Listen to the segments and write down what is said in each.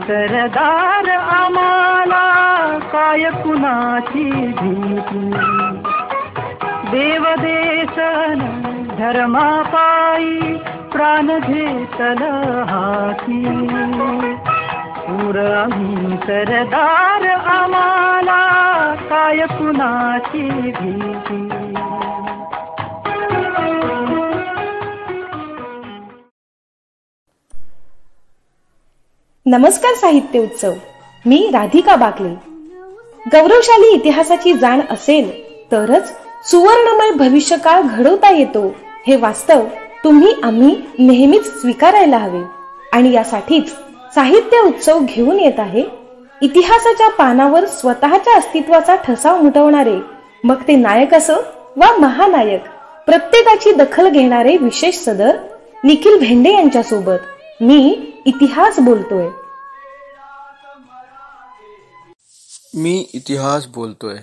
सरदार आम्हाला काय कुणाची भीती, देवदेशन धर्मापायी प्राण घेतल हाती. शूर आम्ही सरदार आम्हाला काय कुणाची भीती. नमस्कार साहित्य उत्सव. मी राधिका बाकले. गौरवशाली इतिहासाची जाण असेल तरच सुवर्णमय भविष्यकाळ घडवता येतो हे वास्तव तुम्ही आम्ही नेहमीच स्वीकारायला हवे. आणि यासाठीच साहित्य उत्सव घेऊन येत आहे इतिहासाच्या पानावर स्वतःच्या अस्तित्वाचा ठसा उमटवणारे, मग ते नायक असो वा महानायक, प्रत्येकाची दखल घेणारे विशेष सदर निखिल भेंडे यांच्या सोबत. मी इतिहास बोलतोय. मी इतिहास बोलतोय.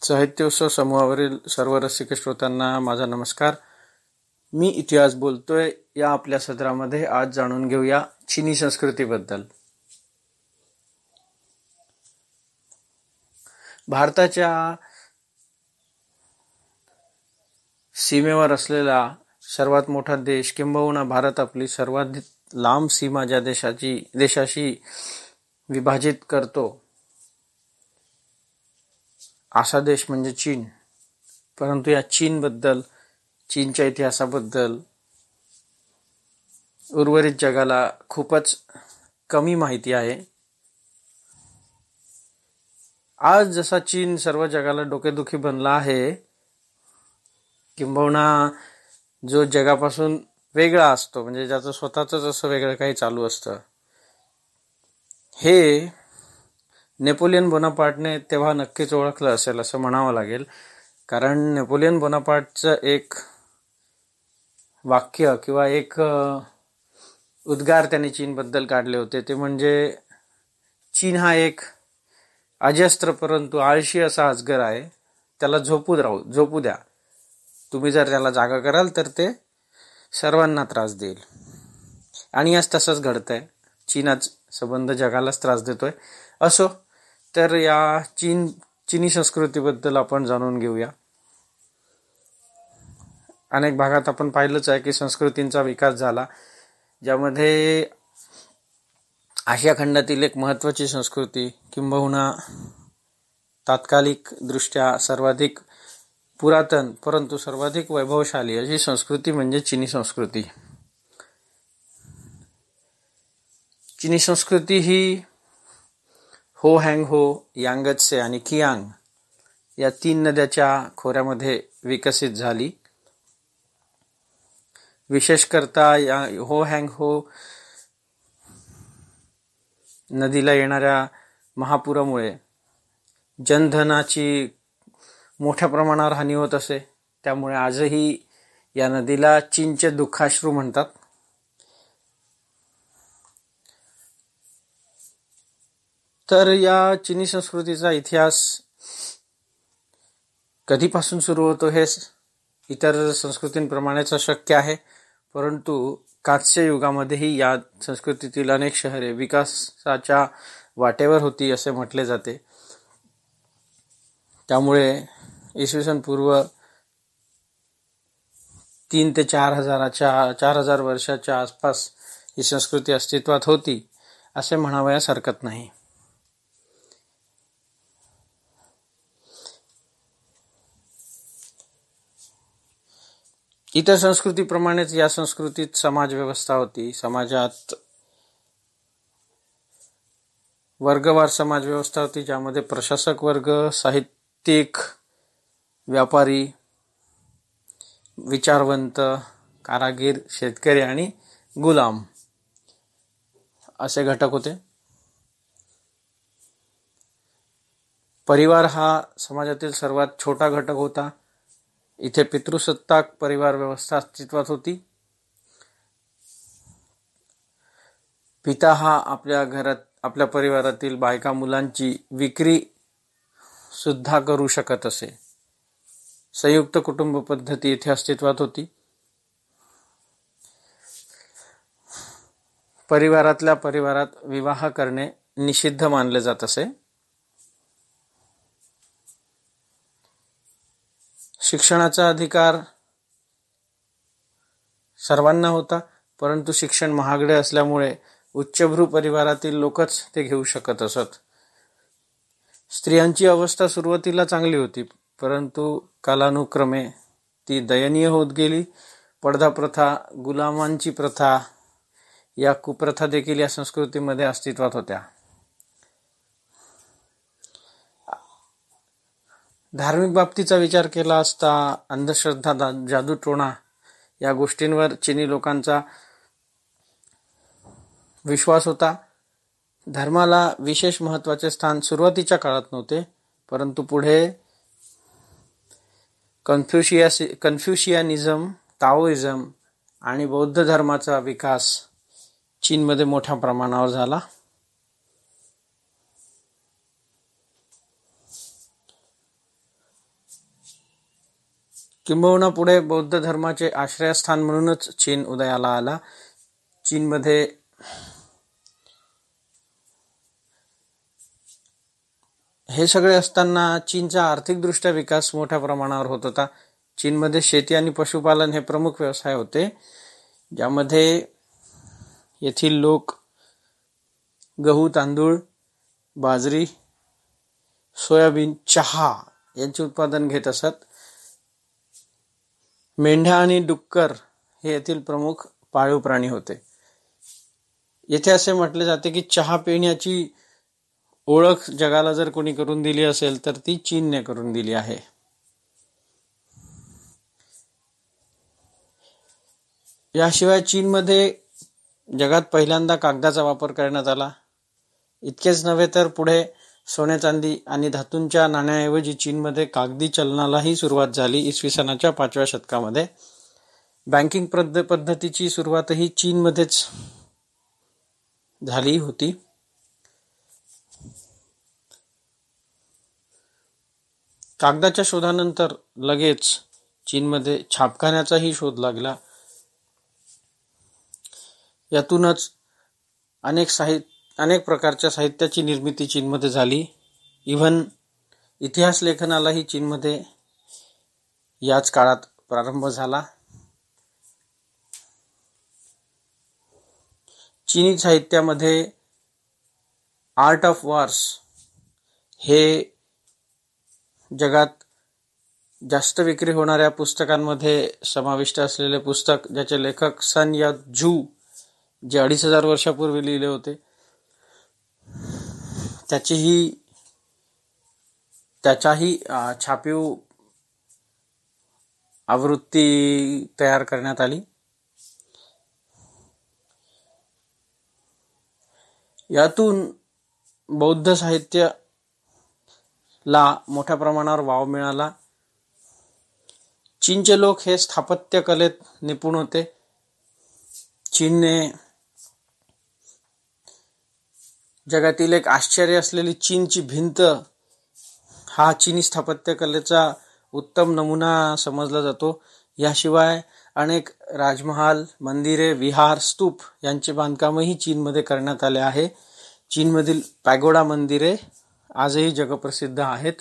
साहित्योत्सव समूहावरील सर्व रसिक श्रोत्यांना माझा नमस्कार. मी इतिहास बोलतोय या आपल्या सदरामध्ये आज जाणून घेऊया चीनी संस्कृतीबद्दल. भारताच्या सीमेवर असलेला सर्वात मोठा देश, किंबहुना भारत आपली सर्वात लांब सीमा ज्या देशाशी विभाजित करतो असा देश म्हणजे चीन. परंतु या चीनबद्दल, चीनच्या इतिहासाबद्दल उर्वरित जगाला खूपच कमी माहिती आहे. आज जसा चीन सर्व जगाला डोकेदुखी बनला आहे, किंबहुना जो जगापासून वेगळा असतो, म्हणजे ज्याचं स्वतःच असं वेगळं काही चालू असतं, हे नेपोलियन बोनापार्टने तेव्हा नक्कीच ओळखलं असेल असं म्हणावं लागेल. कारण नेपोलियन बोनापार्टचं एक वाक्य किंवा एक उद्गार त्यांनी चीनबद्दल काढले होते. ते म्हणजे चीन हा एक अजस्त्र परंतु आळशी असा अजगर आहे, त्याला झोपू द्या. तुम्ही जर त्याला जागा कराल तर ते सर्वांना त्रास देईल. आणि आज तसंच घडतंय. चीन आज संबंध जगालाच त्रास देतोय. असो, तर या चीनी संस्कृतीबद्दल आपण जाणून घेऊया. अनेक भागात आपण पाहिलंच आहे की संस्कृतींचा विकास झाला, ज्यामध्ये आशिया खंडातील एक महत्त्वाची संस्कृती, किंबहुना तात्कालिक दृष्ट्या सर्वाधिक पुरातन परंतु सर्वाधिक वैभवशाली अशी संस्कृती म्हणजे चीनी संस्कृती. चीनी संस्कृती ही हो हँग-हो, यांगत्से आणि कियांग या 3 नद्याच्या खोऱ्यामध्ये विकसित झाली. विशेष करता या हो हँग-हो नदीला येणाऱ्या महापुरामुळे जनधनाची मोठ्या प्रमाणावर हानी होत असे. त्यामुळे आजही या नदीला चीनचे दुःखाश्रू म्हणतात. तर या चीनी संस्कृतीचा इतिहास कधीपासून सुरू होतो हे इतर संस्कृतींप्रमाणेच अशक्य आहे. परंतु कात्स्य युगामध्येही या संस्कृतीतील अनेक शहरे विकासाच्या वाटेवर होती असे म्हटले जाते. त्यामुळे इसवी सन पूर्व 3 ते 4,000 वर्षाच्या आसपास ही संस्कृती अस्तित्वात होती असे म्हणावयास हरकत नाही. इतर संस्कृतीप्रमाणेच या संस्कृतीत समाज व्यवस्था होती. समाजात वर्गवार समाज व्यवस्था होती, ज्यामध्ये प्रशासक वर्ग, साहित्यिक, व्यापारी, विचारवंत, कारागीर, शेतकरी आणि गुलाम असे घटक होते. परिवार हा समाजातील सर्वात छोटा घटक होता. इथे पितृसत्ताक परिवार व्यवस्था अस्तित्वात होती. पिता हा आपल्या घरात आपल्या परिवारातील बायका मुलांची विक्री सुद्धा करू शकत असे. संयुक्त कुटुंब पद्धती येथे अस्तित्वात होती. परिवारातल्या परिवारात विवाह करणे निषिद्ध मानले जात असे. शिक्षणाचा अधिकार सर्वांना होता, परंतु शिक्षण महागडे असल्यामुळे उच्चभ्रू परिवारातील लोकच ते घेऊ शकत असत. स्त्रियांची अवस्था सुरुवातीला चांगली होती, परंतु कालानुक्रमे ती दयनीय होत गेली. पडदा प्रथा, गुलामांची प्रथा या कुप्रथा देखील या संस्कृतीमध्ये अस्तित्वात होत्या. धार्मिक बाबतीचा विचार केला असता अंधश्रद्धा, जादूटोणा या गोष्टींवर चिनी लोकांचा विश्वास होता. धर्माला विशेष महत्त्वाचे स्थान सुरुवातीच्या काळात नव्हते, परंतु पुढे कन्फ्युशियनिझम, ताओइझम आणि बौद्ध धर्माचा विकास चीनमध्ये मोठ्या प्रमाणावर झाला. किंबहुना पुढे बौद्ध धर्माचे आश्रयस्थान म्हणूनच चीन उदयाला आला. चीनमध्ये हे सगळे असताना चीनचा आर्थिकदृष्ट्या विकास मोठ्या प्रमाणावर होत होता. चीनमध्ये शेती आणि पशुपालन हे प्रमुख व्यवसाय होते, ज्यामध्ये येथील लोक गहू, तांदूळ, बाजरी, सोयाबीन, चहा यांचे उत्पादन घेत असत. मेंढ्या आणि डुक्कर हे येथील प्रमुख पाळीव प्राणी होते. येथे असे म्हटले जाते की चहा पिण्याची ओळख जगाला जर कोणी करून दिली असेल तर ती चीनने करून दिली आहे. याशिवाय चीनमध्ये जगात पहिल्यांदा कागदाचा वापर करण्यात आला. इतकेच नव्हे तर पुढे सोने, चांदी आणि धातूंच्या नाण्याऐवजी चीनमध्ये कागदी चलनालाही सुरुवात झाली. इसवी सनाच्या 5व्या शतकामध्ये बँकिंग पद्धतीची सुरुवातही चीनमध्येच झाली होती. कागदाच्या शोधानंतर लगेच चीनमध्ये छापखान्याचाही शोध लागला. यातूनच अनेक प्रकारच्या साहित्याची निर्मिती चीनमध्ये झाली. इव्हन इतिहास लेखनालाही चीनमध्ये याच काळात प्रारंभ झाला. चीनी साहित्यामध्ये आर्ट ऑफ वॉर्स हे जगात जास्त विक्री होणाऱ्या पुस्तकांमध्ये समाविष्ट असलेले पुस्तक, ज्याचे लेखक सन यात-जू, जे 2500 वर्षापूर्वी लिहिले होते, त्याच्याही छापीव आवृत्ती तयार करण्यात आली. यातून बौद्ध साहित्याला मोठ्या प्रमाणावर वाव मिळाला. चीनचे लोक हे स्थापत्य कलेत निपुण होते. चीनने जगातील एक आश्चर्य असलेली चीनची भिंत हा चीनी स्थापत्य कलेचा उत्तम नमुना समजला जातो. याशिवाय अनेक राजमहाल, मंदिरे, विहार, स्तूप यांचे बांधकामही चीनमध्ये करण्यात आले आहे. चीनमधील पॅगोडा मंदिरे आजही जगप्रसिद्ध आहेत.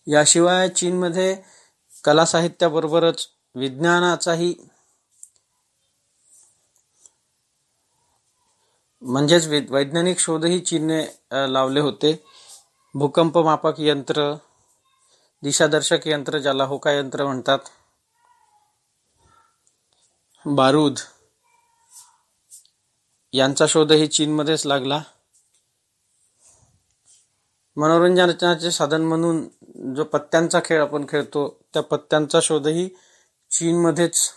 याशिवाय चीनमध्ये कला साहित्याबरोबरच विज्ञानाचाही म्हणजेच वैज्ञानिक शोधही चीनने लावले होते. भूकंप मापक यंत्र, दिशादर्शक यंत्र ज्याला होका यंत्र म्हणतात, बारूद यांचा शोधही चीनमध्येच लागला. मनोरंजनाचे साधन म्हणून जो पत्त्यांचा खेळ आपण खेळतो, त्या पत्त्यांचा शोधही चीनमध्येच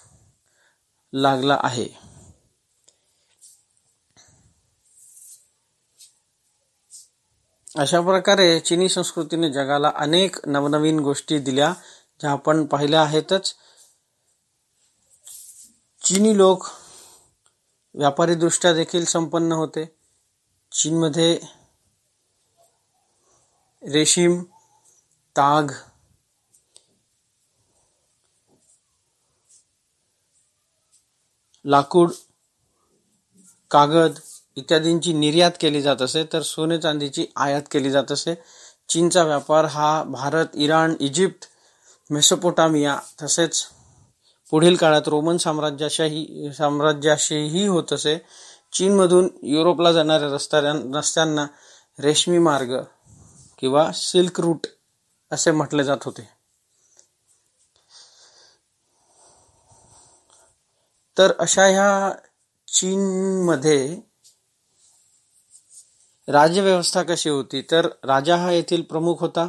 लागला आहे. अशा प्रकारे चीनी संस्कृतीने जगाला अनेक नवनवीन गोष्टी दिल्या, ज्या आपण पाहिल्या आहेतच. चीनी लोक व्यापारी दृष्ट्या देखील संपन्न होते. चीनमध्ये रेशीम, ताग, लाकूड, कागद इत्यादींची निर्यात केली जात असे, तर सोने चांदीची आयात केली जात असे. चीनचा व्यापार हा भारत, इराण, इजिप्त, मेसोपोटामिया तसेच पुढील काळात रोमन साम्राज्याशीही होत असे. चीनमधून युरोपला जाणाऱ्या रस्त्यांना रेशमी मार्ग किंवा सिल्क रूट असे म्हटले जात होते. तर अशा ह्या चीनमध्ये राज्यव्यवस्था कशी होती, तर राजा हा येथील प्रमुख होता.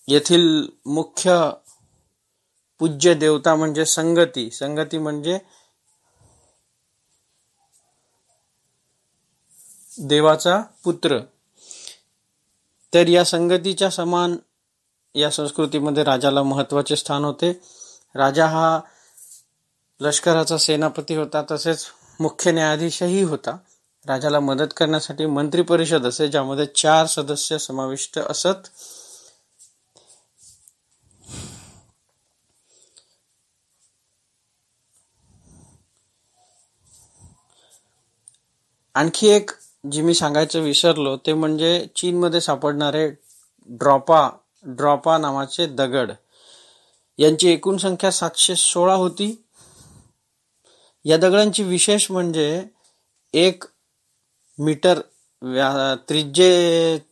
येथील मुख्य पूज्य देवता म्हणजे संगती म्हणजे देवाचा पुत्र. तर या संगतीच्या समान या संस्कृतीमध्ये राजाला महत्त्वाचे स्थान होते. राजा हा लष्कराचा सेनापती होता, तसेच मुख्य न्यायाधीशही होता. राजाला मदत करण्यासाठी मंत्री परिषद असे, ज्यामध्ये 4 सदस्य समाविष्ट असत. आणखी एक जी मी सांगायचं विसरलो ते म्हणजे चीनमध्ये सापडणारे ड्रॉपा नावाचे दगड. यांची एकूण संख्या 716 होती. या दगडांची विशेष म्हणजे 1 मीटर त्रिज्येच्या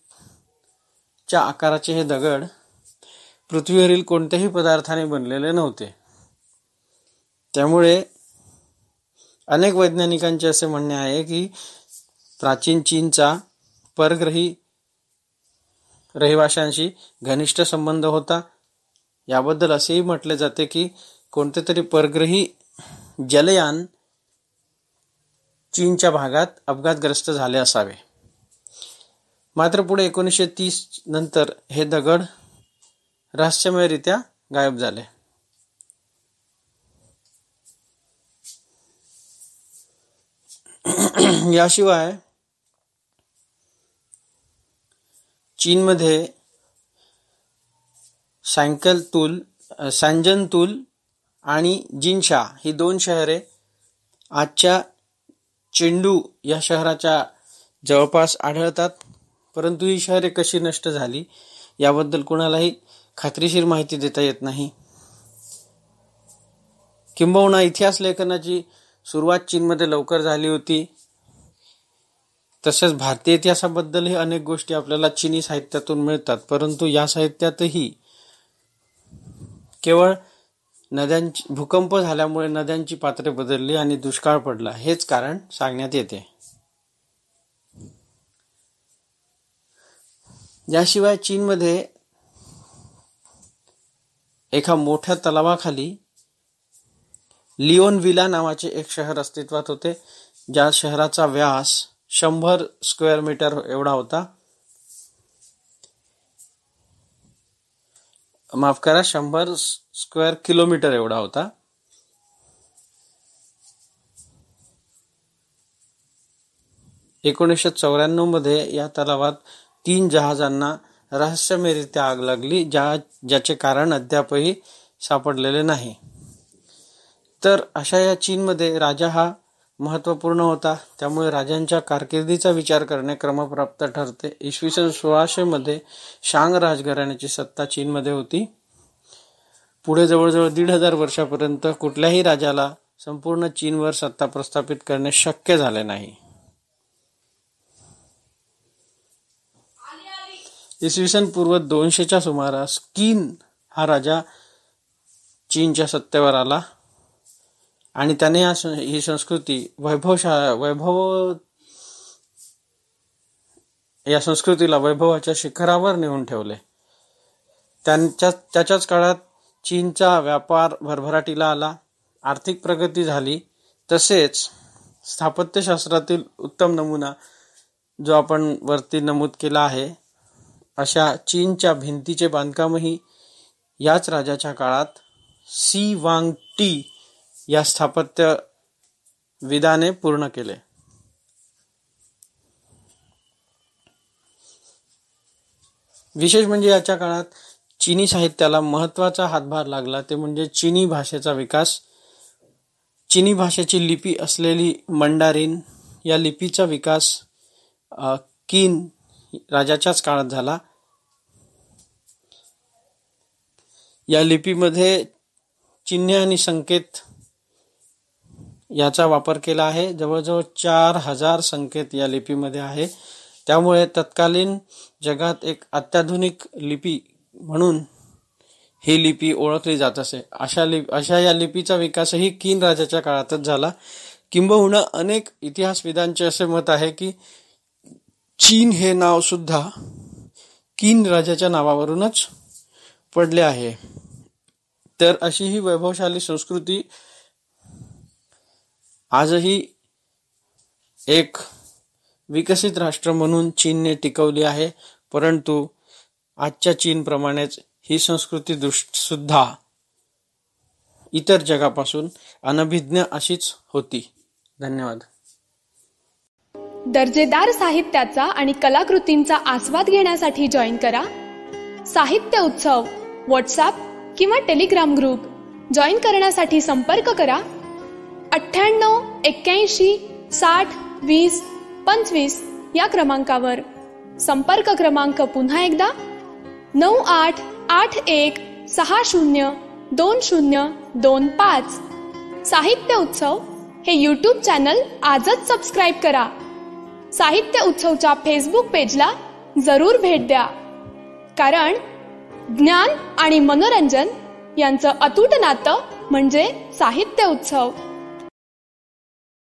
आकाराचे हे दगड पृथ्वीवरील कोणत्याही पदार्थाने बनलेले नव्हते. त्यामुळे अनेक वैज्ञानिकांचे असे म्हणणे आहे की प्राचीन चीनचा परग्रही रहिवाशांशी घनिष्ठ संबंध होता. याबद्दल असेही म्हटले जाते की कोणते तरी परग्रही जलयान चीनच्या भागात अपघातग्रस्त झाले असावे. मात्र पुढे 1930 नंतर हे दगड रहस्यमयरित्या गायब झाले. याशिवाय चीनमध्ये सांजनतूल आणि जिनशा ही 2 शहरे आजच्या चेंडू या शहराच्या जवळपास आढळतात. परंतु ही शहरे कशी नष्ट झाली याबद्दल कोणालाही खात्रीशीर माहिती देता येत नाही. किंबहुना इतिहास लेखनाची सुरुवात चीनमध्ये लवकर झाली होती. तसेच भारतीय इतिहासाबद्दलही अनेक गोष्टी आपल्याला चीनी साहित्यातून मिळतात. परंतु या साहित्यातही केवळ भूकंप झाल्यामुळे नद्यांची पात्रे बदलली आणि दुष्काळ पडला हेच कारण सांगण्यात येते. याशिवाय चीनमध्ये एका मोठ्या तलावाखाली लिओनविला नावाचे एक शहर अस्तित्वात होते, ज्या शहराचा व्यास 100 स्क्वेअर मीटर एवढा होता. 100 स्क्वेअर किलोमीटर एवढा होता. (1994) मध्ये या तलावात 3 जहाजांना रहस्यमयरित्या आग लागली, ज्याचे कारण अद्यापही सापडलेले नाही. तर अशा या चीनमध्ये राजा हा महत्त्वपूर्ण होता. त्यामुळे राजांच्या कारकिर्दीचा विचार करणे क्रमप्राप्त ठरते. इसवी सन 1600 मध्ये शांग राजघराण्याची सत्ता चीनमध्ये होती. पुढे जवळजवळ 1500 वर्षापर्यंत कुठल्याही राजाला संपूर्ण चीनवर सत्ता प्रस्थापित करणे शक्य झाले नाही. इसवी पूर्व 200च्या सुमारास किन हा राजा चीनच्या सत्तेवर आला आणि त्याने ही संस्कृती या संस्कृतीला वैभवाच्या शिखरावर नेऊन ठेवले. त्याच्याच काळात चीनचा व्यापार भरभराटीला आला, आर्थिक प्रगती झाली. तसेच स्थापत्यशास्त्रातील उत्तम नमुना जो आपण वरती नमूद केला आहे, अशा चीनच्या भिंतीचे बांधकामही याच राजाच्या काळात सी वांग टी या स्थापत्यविदाने पूर्ण केले. विशेष म्हणजे याच्या काळात चीनी साहित्याला महत्वाचा हातभार लागला ते म्हणजे चीनी भाषेचा विकास. चीनी भाषेची लिपी असलेली मंडारिन या लिपीचा विकास किन राजाच्याच काळात झाला. या लिपीमध्ये चिन्हे आणि संकेत याचा वापर केला आहे. जवळजवळ 4000 संकेत या लिपीमध्ये आहे. त्यामुळे तत्कालीन जगात एक अत्याधुनिक लिपी म्हणून ही लिपी ओळखली जात असे. अशा या लिपीचा विकासही किन राजाच्या काळातच झाला. किंबहुना अनेक इतिहासविदांचे असे मत आहे की चीन हे नाव सुद्धा किन राजाच्या नावावरूनच पडले आहे. तर अशी ही वैभवशाली संस्कृती आजही एक विकसित राष्ट्र म्हणून चीनने टिकवली आहे. परंतु आजच्या चीनप्रमाणेच ही संस्कृती सुद्धा इतर जगापासून अनभिज्ञ अशीच होती. धन्यवाद. दर्जेदार साहित्याचा आणि कलाकृतींचा आस्वाद घेण्यासाठी जॉईन करा साहित्य उत्सव व्हॉट्सॲप किंवा टेलिग्राम ग्रुप. जॉईन करण्यासाठी संपर्क करा 98 81 60 20 25 या क्रमांकावर. संपर्क क्रमांक पुन्हा एकदा 9881602025. साहित्य उत्सव हे यूट्यूब चॅनल आजच सबस्क्राईब करा. साहित्य उत्सवच्या फेसबुक पेजला जरूर भेट द्या, कारण ज्ञान आणि मनोरंजन यांचं अतूट नातं म्हणजे साहित्य उत्सव.